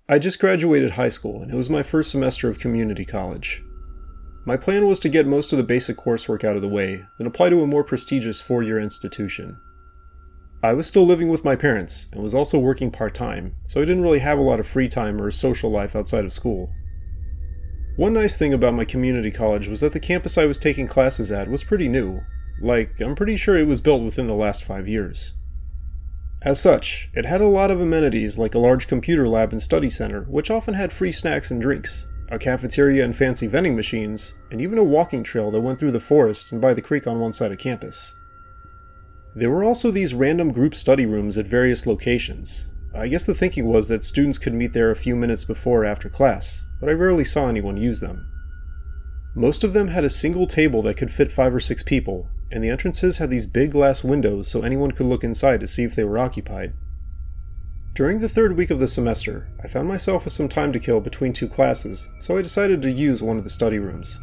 I just graduated high school, and it was my first semester of community college. My plan was to get most of the basic coursework out of the way, then apply to a more prestigious four-year institution. I was still living with my parents, and was also working part-time, so I didn't really have a lot of free time or social life outside of school. One nice thing about my community college was that the campus I was taking classes at was pretty new. I'm pretty sure it was built within the last 5 years. As such, it had a lot of amenities like a large computer lab and study center, which often had free snacks and drinks, a cafeteria and fancy vending machines, and even a walking trail that went through the forest and by the creek on one side of campus. There were also these random group study rooms at various locations. I guess the thinking was that students could meet there a few minutes before or after class, but I rarely saw anyone use them. Most of them had a single table that could fit 5 or 6 people, and the entrances had these big glass windows so anyone could look inside to see if they were occupied. During the third week of the semester, I found myself with some time to kill between 2 classes, so I decided to use one of the study rooms.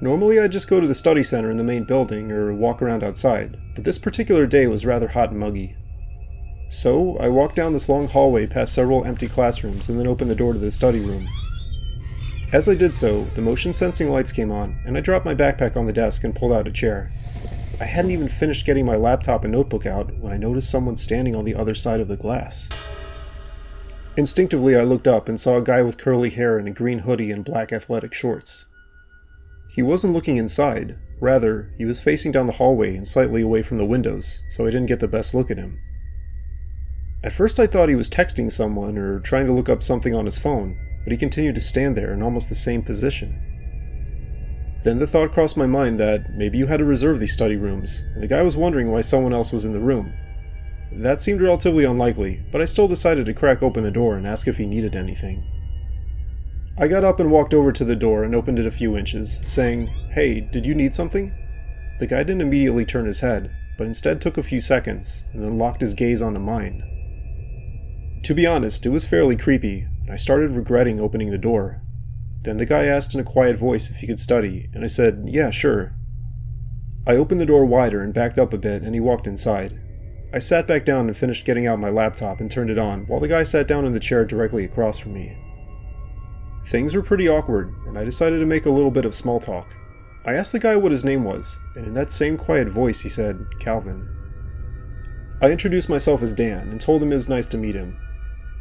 Normally I'd just go to the study center in the main building or walk around outside, but this particular day was rather hot and muggy. So I walked down this long hallway past several empty classrooms and then opened the door to the study room. As I did so, the motion sensing lights came on, and I dropped my backpack on the desk and pulled out a chair. I hadn't even finished getting my laptop and notebook out when I noticed someone standing on the other side of the glass. Instinctively, I looked up and saw a guy with curly hair and a green hoodie and black athletic shorts. He wasn't looking inside, rather, he was facing down the hallway and slightly away from the windows, so I didn't get the best look at him. At first I thought he was texting someone or trying to look up something on his phone, but he continued to stand there in almost the same position. Then the thought crossed my mind that maybe you had to reserve these study rooms, and the guy was wondering why someone else was in the room. That seemed relatively unlikely, but I still decided to crack open the door and ask if he needed anything. I got up and walked over to the door and opened it a few inches, saying, "Hey, did you need something?" The guy didn't immediately turn his head, but instead took a few seconds, and then locked his gaze onto mine. To be honest, it was fairly creepy, and I started regretting opening the door. Then the guy asked in a quiet voice if he could study, and I said, "Yeah, sure." I opened the door wider and backed up a bit, and he walked inside. I sat back down and finished getting out my laptop and turned it on, while the guy sat down in the chair directly across from me. Things were pretty awkward, and I decided to make a little bit of small talk. I asked the guy what his name was, and in that same quiet voice he said, "Calvin." I introduced myself as Dan, and told him it was nice to meet him.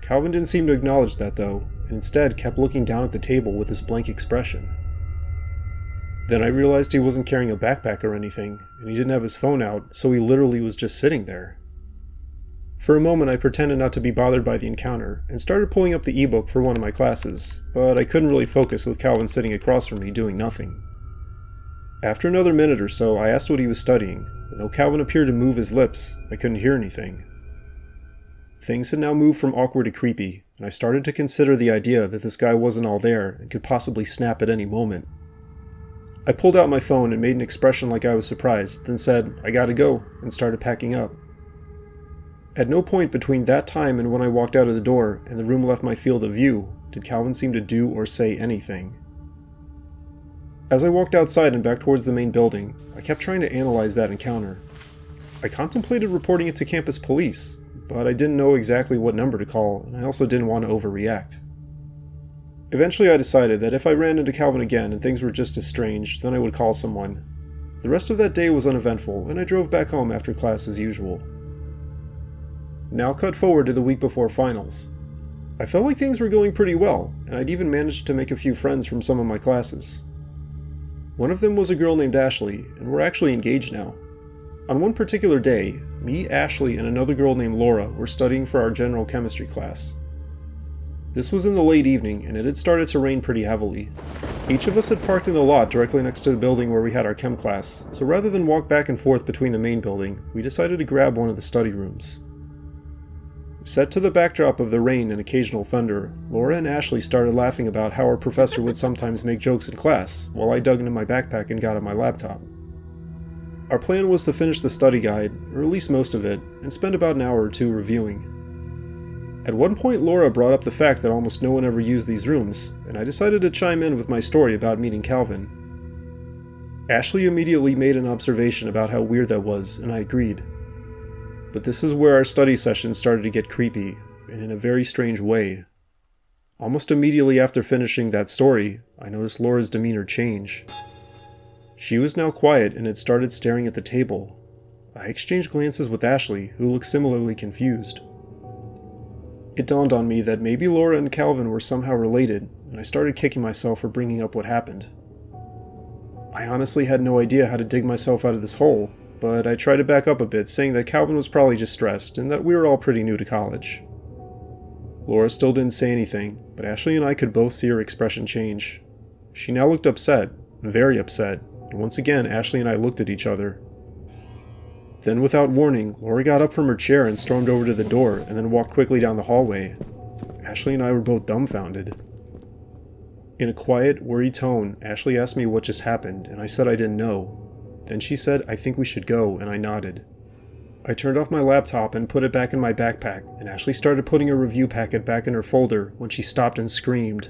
Calvin didn't seem to acknowledge that though, and instead kept looking down at the table with this blank expression. Then I realized he wasn't carrying a backpack or anything, and he didn't have his phone out, so he literally was just sitting there. For a moment I pretended not to be bothered by the encounter, and started pulling up the ebook for one of my classes, but I couldn't really focus with Calvin sitting across from me doing nothing. After another minute or so I asked what he was studying, and though Calvin appeared to move his lips, I couldn't hear anything. Things had now moved from awkward to creepy, and I started to consider the idea that this guy wasn't all there and could possibly snap at any moment. I pulled out my phone and made an expression like I was surprised, then said, "I gotta go," and started packing up. At no point between that time and when I walked out of the door and the room left my field of view did Calvin seem to do or say anything. As I walked outside and back towards the main building, I kept trying to analyze that encounter. I contemplated reporting it to campus police, but I didn't know exactly what number to call, and I also didn't want to overreact. Eventually I decided that if I ran into Calvin again and things were just as strange, then I would call someone. The rest of that day was uneventful, and I drove back home after class as usual. Now cut forward to the week before finals. I felt like things were going pretty well, and I'd even managed to make a few friends from some of my classes. One of them was a girl named Ashley, and we're actually engaged now. On one particular day, me, Ashley, and another girl named Laura were studying for our general chemistry class. This was in the late evening, and it had started to rain pretty heavily. Each of us had parked in the lot directly next to the building where we had our chem class, so rather than walk back and forth between the main building, we decided to grab one of the study rooms. Set to the backdrop of the rain and occasional thunder, Laura and Ashley started laughing about how our professor would sometimes make jokes in class, while I dug into my backpack and got out my laptop. Our plan was to finish the study guide, or at least most of it, and spend about an hour or two reviewing. At one point Laura brought up the fact that almost no one ever used these rooms, and I decided to chime in with my story about meeting Calvin. Ashley immediately made an observation about how weird that was, and I agreed. But this is where our study session started to get creepy, and in a very strange way. Almost immediately after finishing that story, I noticed Laura's demeanor change. She was now quiet and had started staring at the table. I exchanged glances with Ashley, who looked similarly confused. It dawned on me that maybe Laura and Calvin were somehow related, and I started kicking myself for bringing up what happened. I honestly had no idea how to dig myself out of this hole, but I tried to back up a bit, saying that Calvin was probably just stressed, and that we were all pretty new to college. Laura still didn't say anything, but Ashley and I could both see her expression change. She now looked upset, very upset, and once again Ashley and I looked at each other. Then without warning, Laura got up from her chair and stormed over to the door, and then walked quickly down the hallway. Ashley and I were both dumbfounded. In a quiet, worried tone, Ashley asked me what just happened, and I said I didn't know. Then she said, "I think we should go," and I nodded. I turned off my laptop and put it back in my backpack, and Ashley started putting her review packet back in her folder when she stopped and screamed.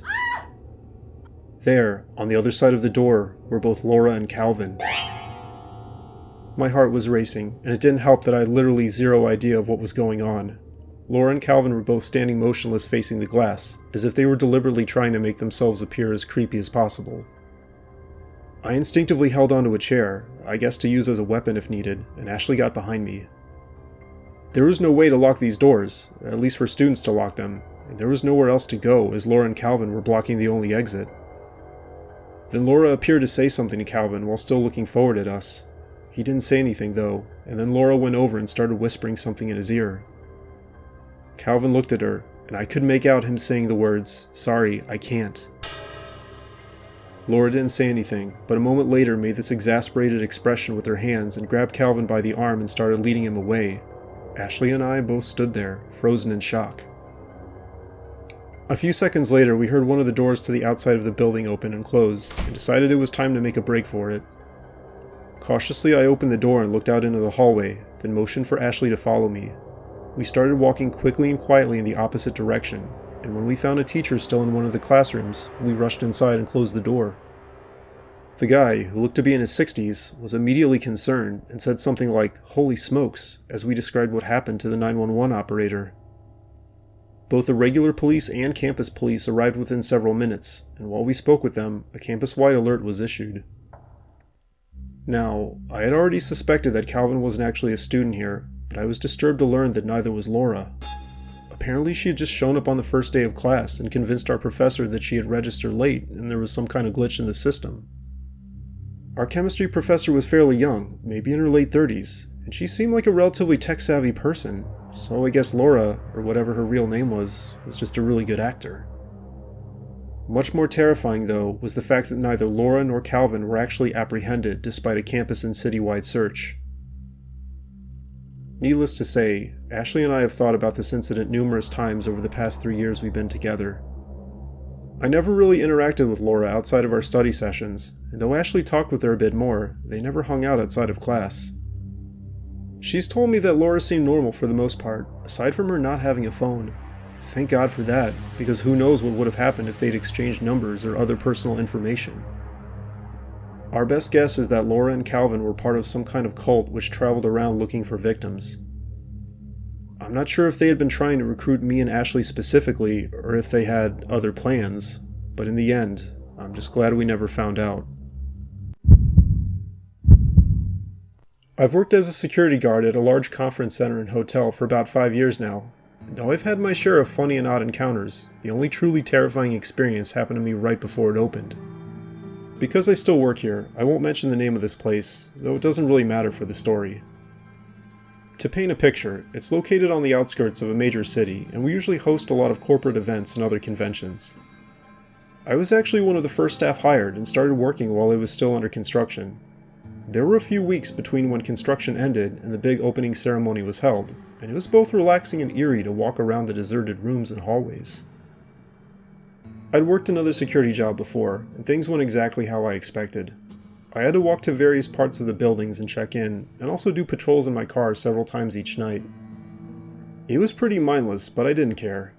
There, on the other side of the door, were both Laura and Calvin. My heart was racing, and it didn't help that I had literally zero idea of what was going on. Laura and Calvin were both standing motionless facing the glass, as if they were deliberately trying to make themselves appear as creepy as possible. I instinctively held onto a chair, I guess to use as a weapon if needed, and Ashley got behind me. There was no way to lock these doors, at least for students to lock them, and there was nowhere else to go as Laura and Calvin were blocking the only exit. Then Laura appeared to say something to Calvin while still looking forward at us. He didn't say anything though, and then Laura went over and started whispering something in his ear. Calvin looked at her, and I could make out him saying the words, "Sorry, I can't." Laura didn't say anything, but a moment later made this exasperated expression with her hands and grabbed Calvin by the arm and started leading him away. Ashley and I both stood there, frozen in shock. A few seconds later, we heard one of the doors to the outside of the building open and close, and decided it was time to make a break for it. Cautiously, I opened the door and looked out into the hallway, then motioned for Ashley to follow me. We started walking quickly and quietly in the opposite direction, and when we found a teacher still in one of the classrooms, we rushed inside and closed the door. The guy, who looked to be in his 60s, was immediately concerned and said something like, "Holy smokes," as we described what happened to the 911 operator. Both the regular police and campus police arrived within several minutes, and while we spoke with them, a campus-wide alert was issued. Now, I had already suspected that Calvin wasn't actually a student here, but I was disturbed to learn that neither was Laura. Apparently she had just shown up on the first day of class and convinced our professor that she had registered late and there was some kind of glitch in the system. Our chemistry professor was fairly young, maybe in her late 30s, and she seemed like a relatively tech-savvy person, so I guess Laura, or whatever her real name was just a really good actor. Much more terrifying, though, was the fact that neither Laura nor Calvin were actually apprehended despite a campus and citywide search. Needless to say, Ashley and I have thought about this incident numerous times over the past 3 years we've been together. I never really interacted with Laura outside of our study sessions, and though Ashley talked with her a bit more, they never hung out outside of class. She's told me that Laura seemed normal for the most part, aside from her not having a phone. Thank God for that, because who knows what would have happened if they'd exchanged numbers or other personal information. Our best guess is that Laura and Calvin were part of some kind of cult which traveled around looking for victims. I'm not sure if they had been trying to recruit me and Ashley specifically, or if they had other plans, but in the end, I'm just glad we never found out. I've worked as a security guard at a large conference center and hotel for about 5 years now, and though I've had my share of funny and odd encounters, the only truly terrifying experience happened to me right before it opened. Because I still work here, I won't mention the name of this place, though it doesn't really matter for the story. To paint a picture, it's located on the outskirts of a major city, and we usually host a lot of corporate events and other conventions. I was actually one of the first staff hired and started working while it was still under construction. There were a few weeks between when construction ended and the big opening ceremony was held, and it was both relaxing and eerie to walk around the deserted rooms and hallways. I'd worked another security job before, and things went exactly how I expected. I had to walk to various parts of the buildings and check in, and also do patrols in my car several times each night. It was pretty mindless, but I didn't care.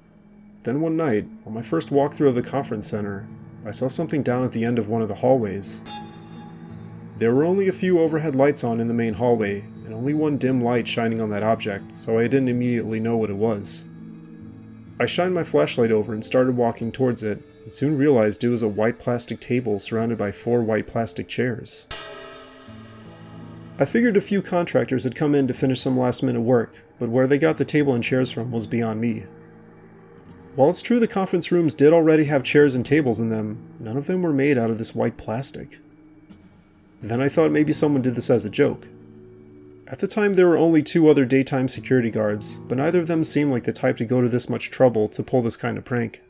Then one night, on my first walkthrough of the conference center, I saw something down at the end of one of the hallways. There were only a few overhead lights on in the main hallway, and only one dim light shining on that object, so I didn't immediately know what it was. I shined my flashlight over and started walking towards it, and soon realized it was a white plastic table surrounded by 4 white plastic chairs. I figured a few contractors had come in to finish some last-minute work, but where they got the table and chairs from was beyond me. While it's true the conference rooms did already have chairs and tables in them, none of them were made out of this white plastic. Then I thought maybe someone did this as a joke. At the time there were only 2 other daytime security guards, but neither of them seemed like the type to go to this much trouble to pull this kind of prank.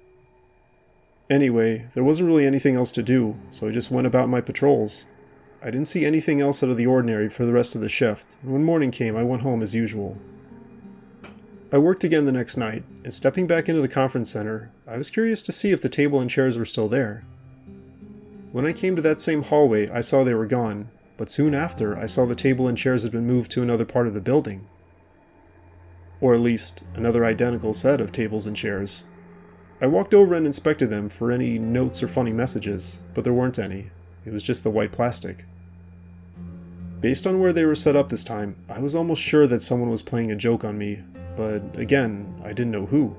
Anyway, there wasn't really anything else to do, so I just went about my patrols. I didn't see anything else out of the ordinary for the rest of the shift, and when morning came I went home as usual. I worked again the next night, and stepping back into the conference center, I was curious to see if the table and chairs were still there. When I came to that same hallway, I saw they were gone, but soon after I saw the table and chairs had been moved to another part of the building. Or at least, another identical set of tables and chairs. I walked over and inspected them for any notes or funny messages, but there weren't any. It was just the white plastic. Based on where they were set up this time, I was almost sure that someone was playing a joke on me, but again, I didn't know who.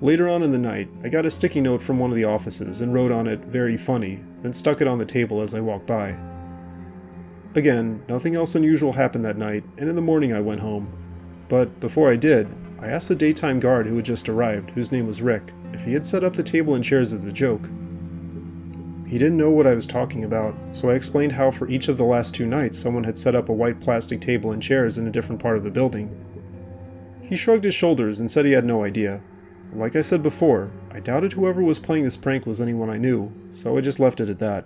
Later on in the night, I got a sticky note from one of the offices and wrote on it, "Very funny," then stuck it on the table as I walked by. Again, nothing else unusual happened that night, and in the morning I went home. But before I did, I asked the daytime guard who had just arrived, whose name was Rick, if he had set up the table and chairs as a joke. He didn't know what I was talking about, so I explained how for each of the last 2 nights someone had set up a white plastic table and chairs in a different part of the building. He shrugged his shoulders and said he had no idea. Like I said before, I doubted whoever was playing this prank was anyone I knew, so I just left it at that.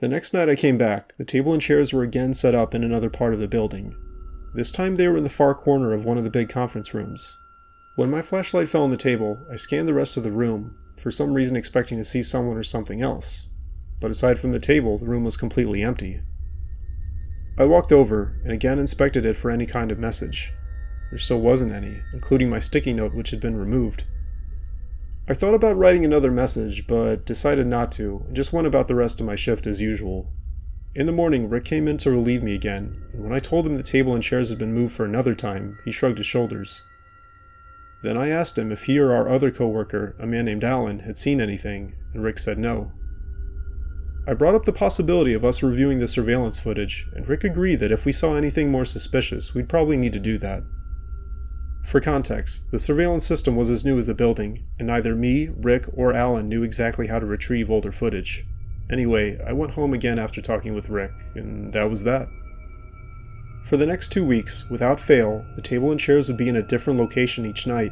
The next night I came back, the table and chairs were again set up in another part of the building. This time they were in the far corner of one of the big conference rooms. When my flashlight fell on the table, I scanned the rest of the room, for some reason expecting to see someone or something else. But aside from the table, the room was completely empty. I walked over, and again inspected it for any kind of message. There still wasn't any, including my sticky note which had been removed. I thought about writing another message, but decided not to, and just went about the rest of my shift as usual. In the morning, Rick came in to relieve me again, and when I told him the table and chairs had been moved for another time, he shrugged his shoulders. Then I asked him if he or our other coworker, a man named Alan, had seen anything, and Rick said no. I brought up the possibility of us reviewing the surveillance footage, and Rick agreed that if we saw anything more suspicious, we'd probably need to do that. For context, the surveillance system was as new as the building, and neither me, Rick, or Alan knew exactly how to retrieve older footage. Anyway, I went home again after talking with Rick, and that was that. For the next 2 weeks, without fail, the table and chairs would be in a different location each night.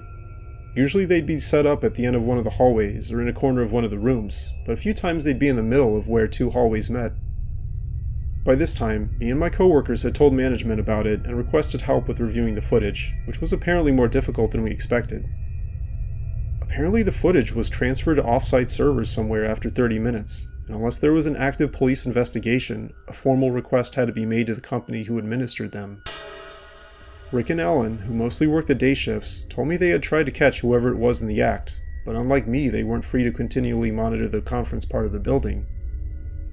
Usually they'd be set up at the end of one of the hallways or in a corner of one of the rooms, but a few times they'd be in the middle of where 2 hallways met. By this time, me and my coworkers had told management about it and requested help with reviewing the footage, which was apparently more difficult than we expected. Apparently the footage was transferred to off-site servers somewhere after 30 minutes, and unless there was an active police investigation, a formal request had to be made to the company who administered them. Rick and Alan, who mostly worked the day shifts, told me they had tried to catch whoever it was in the act, but unlike me, they weren't free to continually monitor the conference part of the building.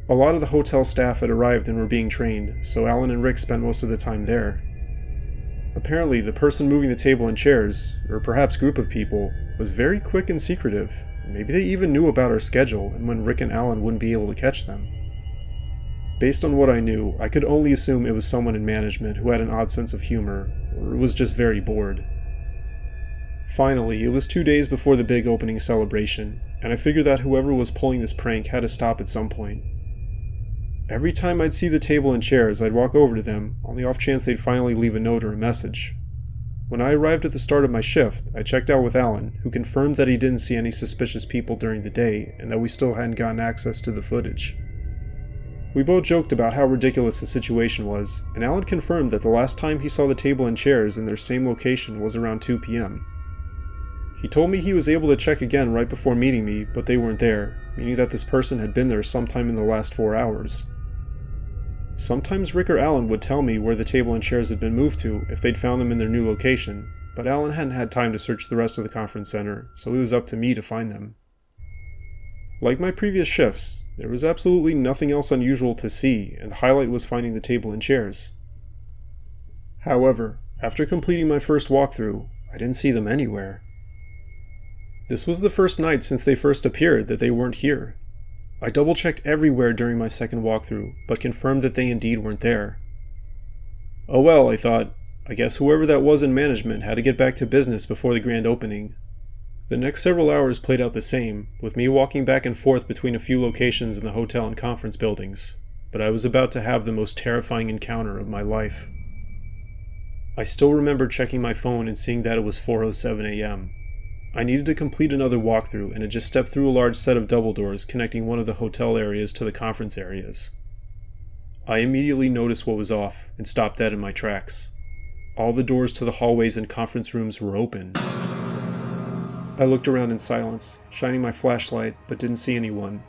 A lot of the hotel staff had arrived and were being trained, so Alan and Rick spent most of the time there. Apparently, the person moving the table and chairs, or perhaps group of people, was very quick and secretive. Maybe they even knew about our schedule and when Rick and Alan wouldn't be able to catch them. Based on what I knew, I could only assume it was someone in management who had an odd sense of humor, or was just very bored. Finally, it was 2 days before the big opening celebration, and I figured that whoever was pulling this prank had to stop at some point. Every time I'd see the table and chairs, I'd walk over to them, on the off chance they'd finally leave a note or a message. When I arrived at the start of my shift, I checked out with Alan, who confirmed that he didn't see any suspicious people during the day, and that we still hadn't gotten access to the footage. We both joked about how ridiculous the situation was, and Alan confirmed that the last time he saw the table and chairs in their same location was around 2 p.m. He told me he was able to check again right before meeting me, but they weren't there, meaning that this person had been there sometime in the last 4 hours. Sometimes Rick or Alan would tell me where the table and chairs had been moved to if they'd found them in their new location, but Alan hadn't had time to search the rest of the conference center, so it was up to me to find them. Like my previous shifts, there was absolutely nothing else unusual to see, and the highlight was finding the table and chairs. However, after completing my first walkthrough, I didn't see them anywhere. This was the first night since they first appeared that they weren't here. I double-checked everywhere during my second walkthrough, but confirmed that they indeed weren't there. Oh well, I thought. I guess whoever that was in management had to get back to business before the grand opening. The next several hours played out the same, with me walking back and forth between a few locations in the hotel and conference buildings, but I was about to have the most terrifying encounter of my life. I still remember checking my phone and seeing that it was 4:07 a.m. I needed to complete another walkthrough and had just stepped through a large set of double doors connecting one of the hotel areas to the conference areas. I immediately noticed what was off and stopped dead in my tracks. All the doors to the hallways and conference rooms were open. I looked around in silence, shining my flashlight, but didn't see anyone.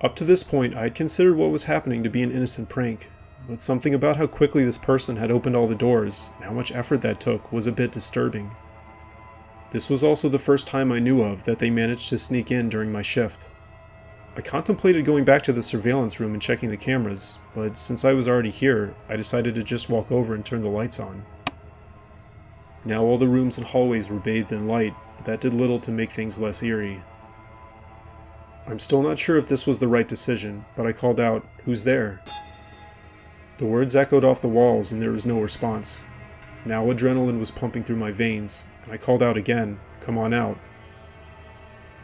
Up to this point, I had considered what was happening to be an innocent prank, but something about how quickly this person had opened all the doors and how much effort that took was a bit disturbing. This was also the first time I knew of that they managed to sneak in during my shift. I contemplated going back to the surveillance room and checking the cameras, but since I was already here, I decided to just walk over and turn the lights on. Now all the rooms and hallways were bathed in light, but that did little to make things less eerie. I'm still not sure if this was the right decision, but I called out, "Who's there?" The words echoed off the walls and there was no response. Now adrenaline was pumping through my veins, and I called out again, "Come on out."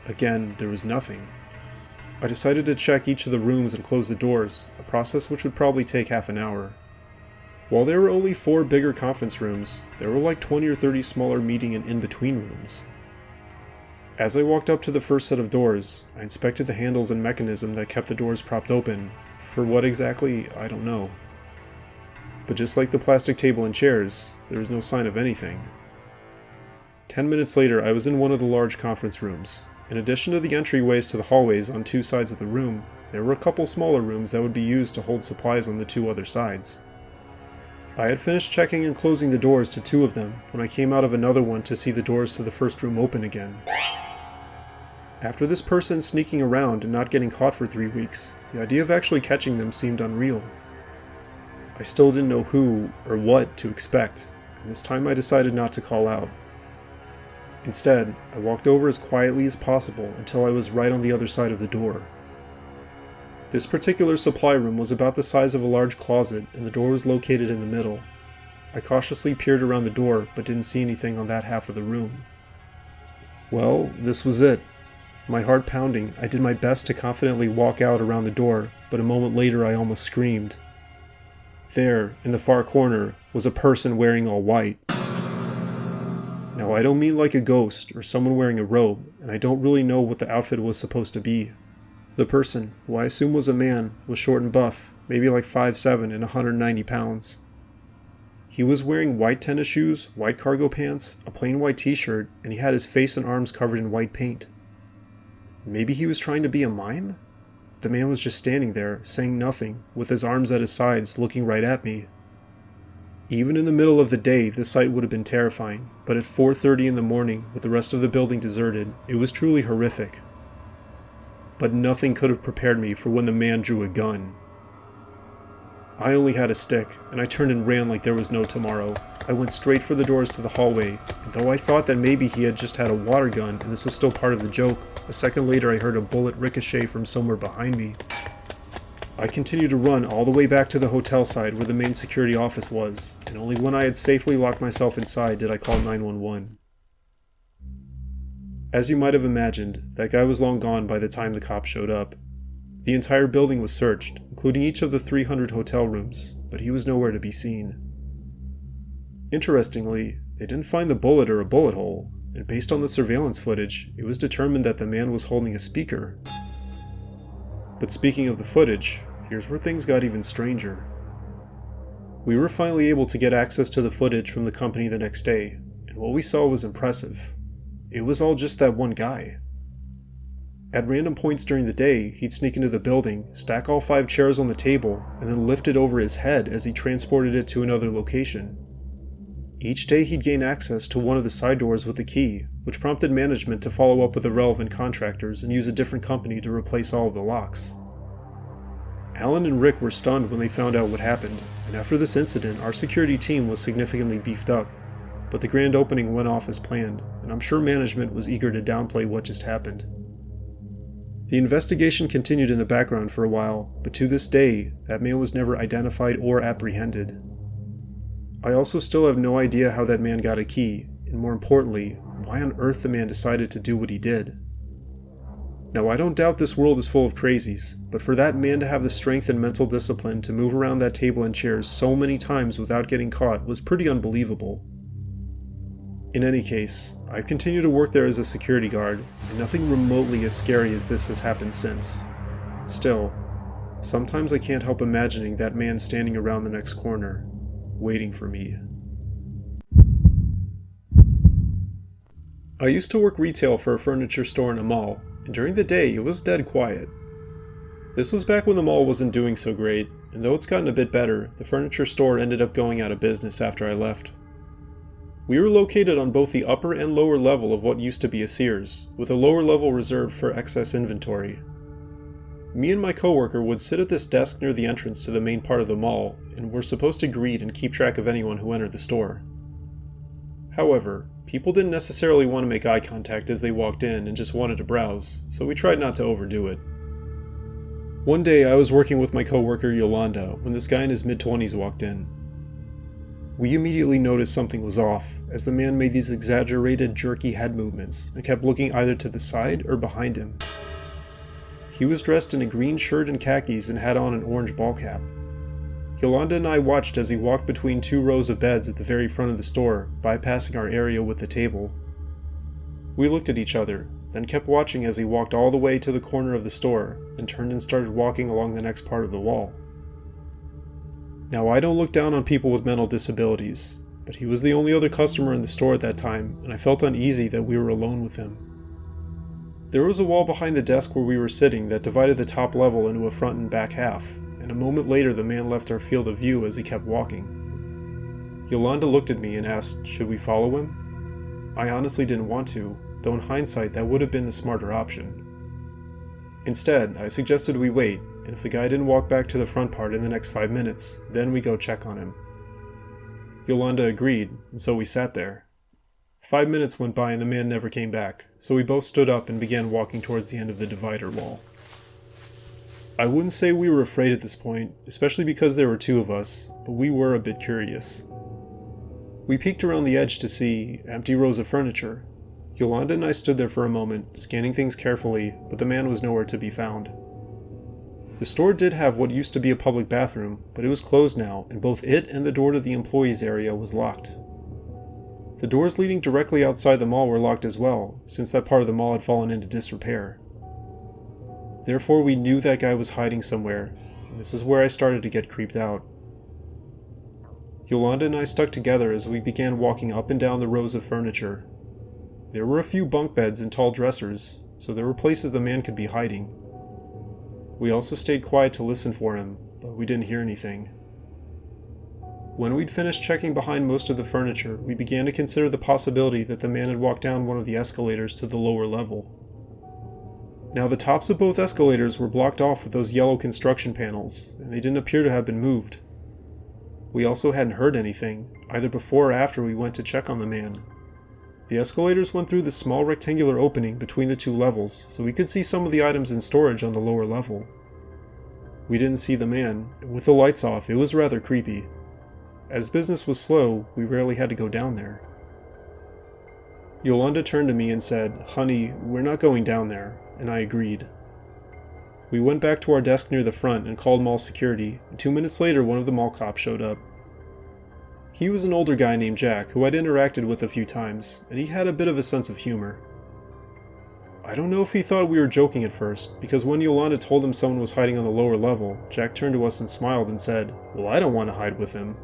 Again, there was nothing. I decided to check each of the rooms and close the doors, a process which would probably take half an hour. While there were only 4 bigger conference rooms, there were like 20 or 30 smaller meeting and in-between rooms. As I walked up to the first set of doors, I inspected the handles and mechanism that kept the doors propped open. For what exactly, I don't know. But just like the plastic table and chairs, there was no sign of anything. 10 minutes later, I was in one of the large conference rooms. In addition to the entryways to the hallways on 2 sides of the room, there were a couple smaller rooms that would be used to hold supplies on the 2 other sides. I had finished checking and closing the doors to 2 of them when I came out of another one to see the doors to the first room open again. After this person sneaking around and not getting caught for 3 weeks, the idea of actually catching them seemed unreal. I still didn't know who or what to expect, and this time I decided not to call out. Instead, I walked over as quietly as possible until I was right on the other side of the door. This particular supply room was about the size of a large closet, and the door was located in the middle. I cautiously peered around the door, but didn't see anything on that half of the room. Well, this was it. My heart pounding, I did my best to confidently walk out around the door, but a moment later I almost screamed. There, in the far corner, was a person wearing all white. Now, I don't mean like a ghost or someone wearing a robe, and I don't really know what the outfit was supposed to be. The person, who I assume was a man, was short and buff, maybe like 5'7" and 190 pounds. He was wearing white tennis shoes, white cargo pants, a plain white t-shirt, and he had his face and arms covered in white paint. Maybe he was trying to be a mime? The man was just standing there, saying nothing, with his arms at his sides, looking right at me. Even in the middle of the day, the sight would have been terrifying, but at 4:30 in the morning, with the rest of the building deserted, it was truly horrific. But nothing could have prepared me for when the man drew a gun. I only had a stick, and I turned and ran like there was no tomorrow. I went straight for the doors to the hallway, and though I thought that maybe he had just had a water gun and this was still part of the joke, a second later I heard a bullet ricochet from somewhere behind me. I continued to run all the way back to the hotel side where the main security office was, and only when I had safely locked myself inside did I call 911. As you might have imagined, that guy was long gone by the time the cops showed up. The entire building was searched, including each of the 300 hotel rooms, but he was nowhere to be seen. Interestingly, they didn't find the bullet or a bullet hole, and based on the surveillance footage, it was determined that the man was holding a speaker. But speaking of the footage, here's where things got even stranger. We were finally able to get access to the footage from the company the next day, and what we saw was impressive. It was all just that one guy. At random points during the day, he'd sneak into the building, stack all 5 chairs on the table, and then lift it over his head as he transported it to another location. Each day he'd gain access to one of the side doors with a key, which prompted management to follow up with the relevant contractors and use a different company to replace all of the locks. Alan and Rick were stunned when they found out what happened, and after this incident, our security team was significantly beefed up. but the grand opening went off as planned, and I'm sure management was eager to downplay what just happened. The investigation continued in the background for a while, but to this day, that man was never identified or apprehended. I also still have no idea how that man got a key, and more importantly, why on earth the man decided to do what he did. Now, I don't doubt this world is full of crazies, but for that man to have the strength and mental discipline to move around that table and chairs so many times without getting caught was pretty unbelievable. In any case, I've continued to work there as a security guard, and nothing remotely as scary as this has happened since. Still, sometimes I can't help imagining that man standing around the next corner, waiting for me. I used to work retail for a furniture store in a mall, and during the day it was dead quiet. This was back when the mall wasn't doing so great, and though it's gotten a bit better, the furniture store ended up going out of business after I left. We were located on both the upper and lower level of what used to be a Sears, with a lower level reserved for excess inventory. Me and my coworker would sit at this desk near the entrance to the main part of the mall, and were supposed to greet and keep track of anyone who entered the store. However, people didn't necessarily want to make eye contact as they walked in and just wanted to browse, so we tried not to overdo it. One day I was working with my coworker Yolanda when this guy in his mid-20s walked in. We immediately noticed something was off, as the man made these exaggerated, jerky head movements and kept looking either to the side or behind him. He was dressed in a green shirt and khakis and had on an orange ball cap. Yolanda and I watched as he walked between two rows of beds at the very front of the store, bypassing our area with the table. We looked at each other, then kept watching as he walked all the way to the corner of the store, then turned and started walking along the next part of the wall. Now, I don't look down on people with mental disabilities, but he was the only other customer in the store at that time, and I felt uneasy that we were alone with him. There was a wall behind the desk where we were sitting that divided the top level into a front and back half, and a moment later the man left our field of view as he kept walking. Yolanda looked at me and asked, should we follow him? I honestly didn't want to, though in hindsight that would have been the smarter option. Instead, I suggested we wait, and if the guy didn't walk back to the front part in the next 5 minutes, then we go check on him. Yolanda agreed, and so we sat there. 5 minutes went by and the man never came back, so we both stood up and began walking towards the end of the divider wall. I wouldn't say we were afraid at this point, especially because there were two of us, but we were a bit curious. We peeked around the edge to see empty rows of furniture. Yolanda and I stood there for a moment, scanning things carefully, but the man was nowhere to be found. The store did have what used to be a public bathroom, but it was closed now, and both it and the door to the employees area was locked. The doors leading directly outside the mall were locked as well, since that part of the mall had fallen into disrepair. Therefore, we knew that guy was hiding somewhere, and this is where I started to get creeped out. Yolanda and I stuck together as we began walking up and down the rows of furniture. There were a few bunk beds and tall dressers, so there were places the man could be hiding. We also stayed quiet to listen for him, but we didn't hear anything. When we'd finished checking behind most of the furniture, we began to consider the possibility that the man had walked down one of the escalators to the lower level. Now, the tops of both escalators were blocked off with those yellow construction panels, and they didn't appear to have been moved. We also hadn't heard anything, either before or after we went to check on the man. The escalators went through the small rectangular opening between the two levels, so we could see some of the items in storage on the lower level. We didn't see the man, and with the lights off, it was rather creepy. As business was slow, we rarely had to go down there. Yolanda turned to me and said, "Honey, we're not going down there," and I agreed. We went back to our desk near the front and called mall security, and 2 minutes later one of the mall cops showed up. He was an older guy named Jack who I'd interacted with a few times, and he had a bit of a sense of humor. I don't know if he thought we were joking at first, because when Yolanda told him someone was hiding on the lower level, Jack turned to us and smiled and said, "Well, I don't want to hide with him."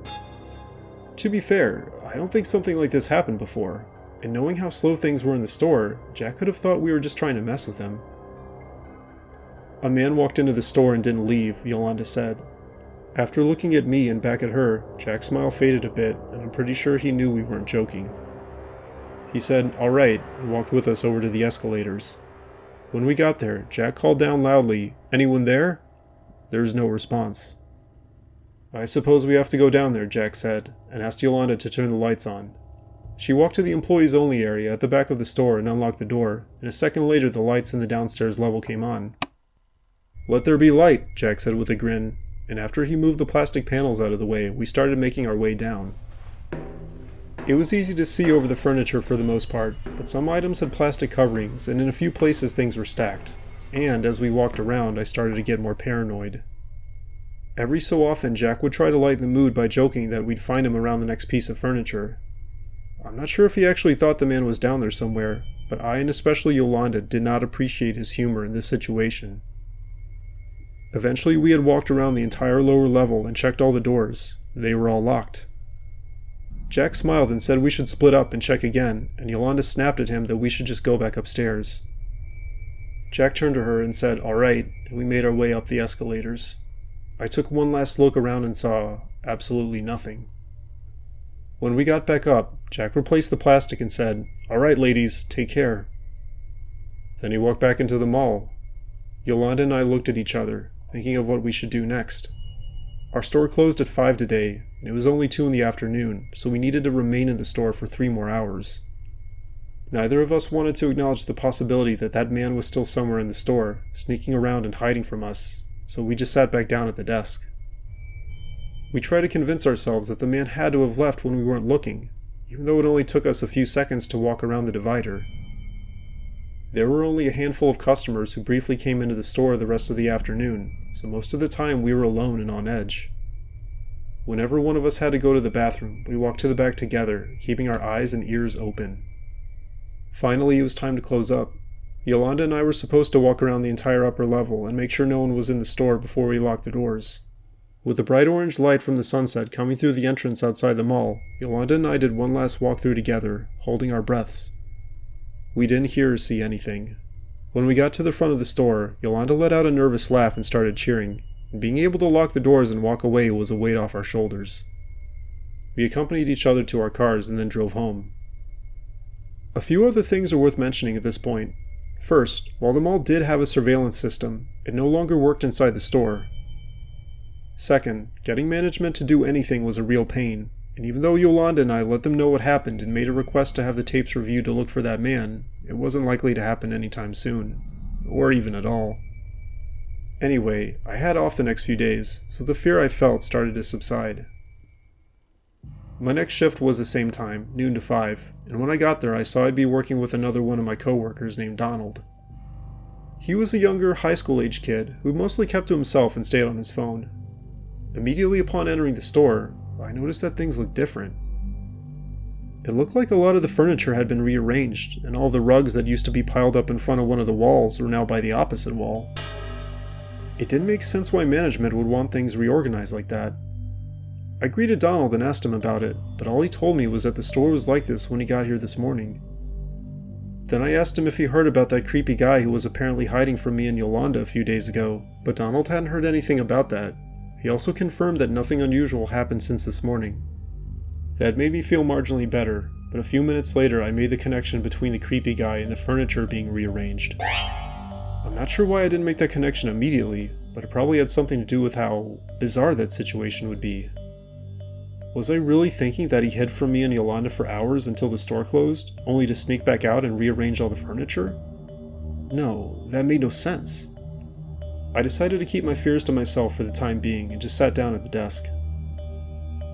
To be fair, I don't think something like this happened before, and knowing how slow things were in the store, Jack could have thought we were just trying to mess with him. "A man walked into the store and didn't leave," Yolanda said. After looking at me and back at her, Jack's smile faded a bit, and I'm pretty sure he knew we weren't joking. He said, "All right," and walked with us over to the escalators. When we got there, Jack called down loudly, "Anyone there?" There was no response. "I suppose we have to go down there," Jack said, and asked Yolanda to turn the lights on. She walked to the employees only area at the back of the store and unlocked the door, and a second later the lights in the downstairs level came on. "Let there be light," Jack said with a grin, and after he moved the plastic panels out of the way, we started making our way down. It was easy to see over the furniture for the most part, but some items had plastic coverings, and in a few places things were stacked, and as we walked around I started to get more paranoid. Every so often Jack would try to lighten the mood by joking that we'd find him around the next piece of furniture. I'm not sure if he actually thought the man was down there somewhere, but I and especially Yolanda did not appreciate his humor in this situation. Eventually we had walked around the entire lower level and checked all the doors. They were all locked. Jack smiled and said we should split up and check again, and Yolanda snapped at him that we should just go back upstairs. Jack turned to her and said, "Alright," and we made our way up the escalators. I took one last look around and saw absolutely nothing. When we got back up, Jack replaced the plastic and said, "Alright ladies, take care." Then he walked back into the mall. Yolanda and I looked at each other, thinking of what we should do next. Our store closed at 5 today, and it was only 2 in the afternoon, so we needed to remain in the store for 3 more hours. Neither of us wanted to acknowledge the possibility that that man was still somewhere in the store, sneaking around and hiding from us, so we just sat back down at the desk. We tried to convince ourselves that the man had to have left when we weren't looking, even though it only took us a few seconds to walk around the divider. There were only a handful of customers who briefly came into the store the rest of the afternoon, so most of the time we were alone and on edge. Whenever one of us had to go to the bathroom, we walked to the back together, keeping our eyes and ears open. Finally, it was time to close up. Yolanda and I were supposed to walk around the entire upper level and make sure no one was in the store before we locked the doors. With the bright orange light from the sunset coming through the entrance outside the mall, Yolanda and I did one last walkthrough together, holding our breaths. We didn't hear or see anything. When we got to the front of the store, Yolanda let out a nervous laugh and started cheering, and being able to lock the doors and walk away was a weight off our shoulders. We accompanied each other to our cars and then drove home. A few other things are worth mentioning at this point. First, while the mall did have a surveillance system, it no longer worked inside the store. Second, getting management to do anything was a real pain, and even though Yolanda and I let them know what happened and made a request to have the tapes reviewed to look for that man, it wasn't likely to happen anytime soon, or even at all. Anyway, I had off the next few days, so the fear I felt started to subside. My next shift was the same time, noon to 5, and when I got there I saw I'd be working with another one of my coworkers named Donald. He was a younger, high school-age kid who mostly kept to himself and stayed on his phone. Immediately upon entering the store, I noticed that things looked different. It looked like a lot of the furniture had been rearranged, and all the rugs that used to be piled up in front of one of the walls were now by the opposite wall. It didn't make sense why management would want things reorganized like that. I greeted Donald and asked him about it, but all he told me was that the store was like this when he got here this morning. Then I asked him if he heard about that creepy guy who was apparently hiding from me and Yolanda a few days ago, but Donald hadn't heard anything about that. He also confirmed that nothing unusual happened since this morning. That made me feel marginally better, but a few minutes later I made the connection between the creepy guy and the furniture being rearranged. I'm not sure why I didn't make that connection immediately, but it probably had something to do with how bizarre that situation would be. Was I really thinking that he hid from me and Yolanda for hours until the store closed, only to sneak back out and rearrange all the furniture? No, that made no sense. I decided to keep my fears to myself for the time being and just sat down at the desk.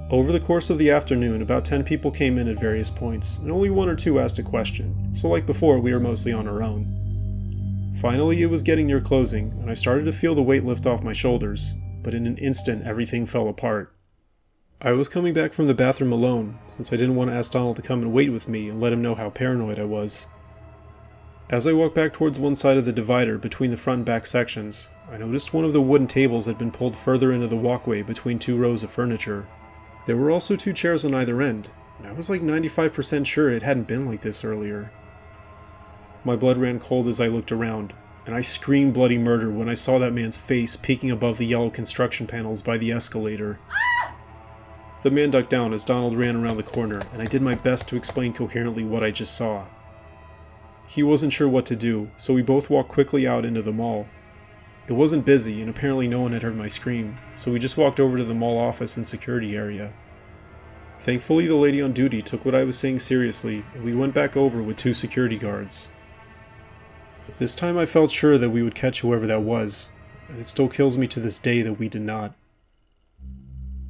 Over the course of the afternoon, about 10 people came in at various points, and only 1 or 2 asked a question, so like before, we were mostly on our own. Finally, it was getting near closing, and I started to feel the weight lift off my shoulders, but in an instant everything fell apart. I was coming back from the bathroom alone, since I didn't want to ask Donald to come and wait with me and let him know how paranoid I was. As I walked back towards one side of the divider between the front and back sections, I noticed one of the wooden tables had been pulled further into the walkway between 2 rows of furniture. There were also 2 chairs on either end, and I was like 95% sure it hadn't been like this earlier. My blood ran cold as I looked around, and I screamed bloody murder when I saw that man's face peeking above the yellow construction panels by the escalator. The man ducked down as Donald ran around the corner, and I did my best to explain coherently what I just saw. He wasn't sure what to do, so we both walked quickly out into the mall. It wasn't busy, and apparently no one had heard my scream, so we just walked over to the mall office and security area. Thankfully, the lady on duty took what I was saying seriously, and we went back over with 2 security guards. This time I felt sure that we would catch whoever that was, and it still kills me to this day that we did not.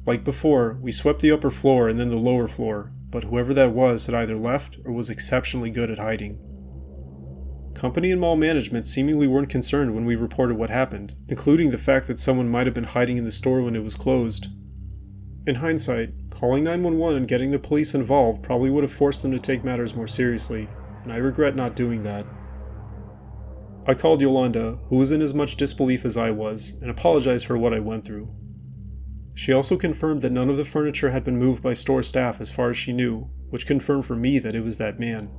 Like before, we swept the upper floor and then the lower floor, but whoever that was had either left or was exceptionally good at hiding. Company and mall management seemingly weren't concerned when we reported what happened, including the fact that someone might have been hiding in the store when it was closed. In hindsight, calling 911 and getting the police involved probably would have forced them to take matters more seriously, and I regret not doing that. I called Yolanda, who was in as much disbelief as I was, and apologized for what I went through. She also confirmed that none of the furniture had been moved by store staff as far as she knew, which confirmed for me that it was that man.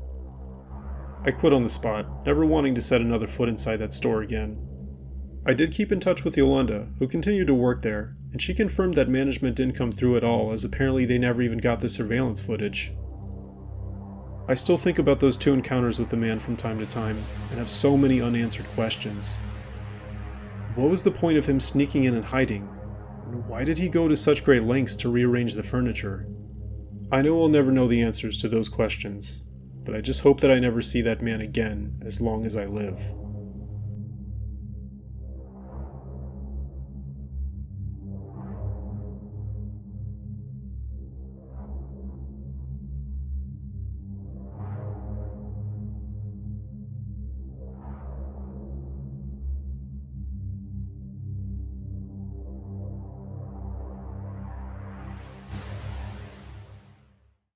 I quit on the spot, never wanting to set another foot inside that store again. I did keep in touch with Yolanda, who continued to work there, and she confirmed that management didn't come through at all, as apparently they never even got the surveillance footage. I still think about those 2 encounters with the man from time to time, and have so many unanswered questions. What was the point of him sneaking in and hiding? And why did he go to such great lengths to rearrange the furniture? I know I'll never know the answers to those questions, but I just hope that I never see that man again as long as I live.